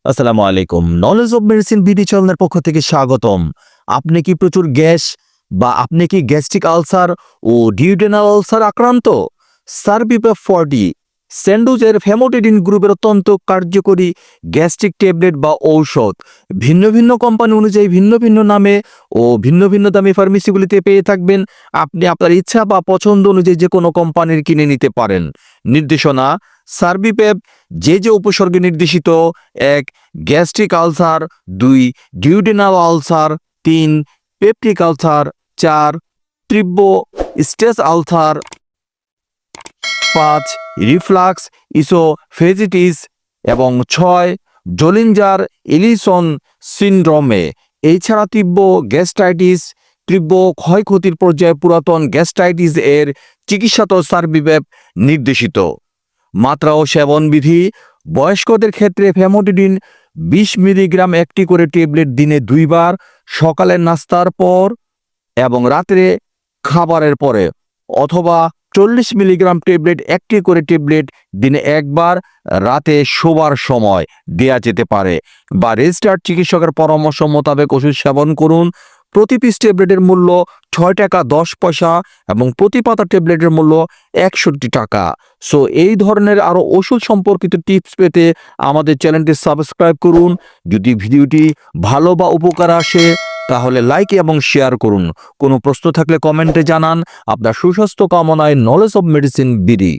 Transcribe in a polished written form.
আসসালামু আলাইকুম। Knowledge of medicine BD চ্যানেলের পক্ষ থেকে স্বাগতম। আপনি কি প্রচুর গ্যাস বা আপনি কি গ্যাস্ট্রিক আলসার ও ডিউডেনাল আলসার আক্রান্ত? সারবিপ্যাপ 40 স্যান্ডুজের ফ্যামোটিডিন গ্রুপের অত্যন্ত কার্যকরী গ্যাস্ট্রিক ট্যাবলেট বা ঔষধ ভিন্ন ভিন্ন কোম্পানি অনুযায়ী ভিন্ন ভিন্ন নামে ও ভিন্ন ভিন্ন দামি ফার্মেসিগুলিতে পেয়ে থাকবেন। আপনি আপনার ইচ্ছা বা পছন্দ অনুযায়ী যে কোনো কোম্পানির কিনে নিতে পারেন। নির্দেশনা: সারবিপ্যাপ যে উপসর্গে নির্দেশিত: 1. Gastric ulcer, 2. Duodenal ulcer, 3. Peptic ulcer, 4. তীব্র স্টেজ আলসার, 5. রিফ্লাক্স ইসোফেজিটিস এবং 6. জোলিঞ্জার এলিসন সিনড্রোমে। এছাড়া তীব্র গ্যাস্ট্রাইটিস, তীব্র ক্ষয়ক্ষতির পর্যায়ে পুরাতন গ্যাস্ট্রাইটিস এর চিকিৎসাতেও সারবিপ্যাপ নির্দেশিত। মাত্রা ও সেবনবিধি: বয়স্কদের ক্ষেত্রে ফ্যামোটিডিন 20 মিলিগ্রাম একটি করে ট্যাবলেট দিনে 2 বার, সকালের নাস্তার পর এবং রাত্রে খাবারের পরে, অথবা 40 মিলিগ্রাম ট্যাবলেট একটি করে ট্যাবলেট দিনে 1 বার, রাতে শোবার সময় দেয়া যেতে পারে, বা রেজিস্টার্ড চিকিৎসকের পরামর্শ মোতাবেক ওষুধ সেবন করুন। প্রতি পিস ট্যাবলেটের মূল্য 6 টাকা 10 পয়সা এবং প্রতি পাতা ট্যাবলেটের মূল্য 61 টাকা। সো এই ধরনের আরও ওষুধ সম্পর্কিত টিপস পেতে আমাদের চ্যানেলটি সাবস্ক্রাইব করুন। যদি ভিডিওটি ভালো বা উপকার আসে তাহলে লাইক এবং শেয়ার করুন। কোনো প্রশ্ন থাকলে কমেন্টে জানান। আপনার সুস্বাস্থ্য কামনায় নলেজ অব মেডিসিন বিডি।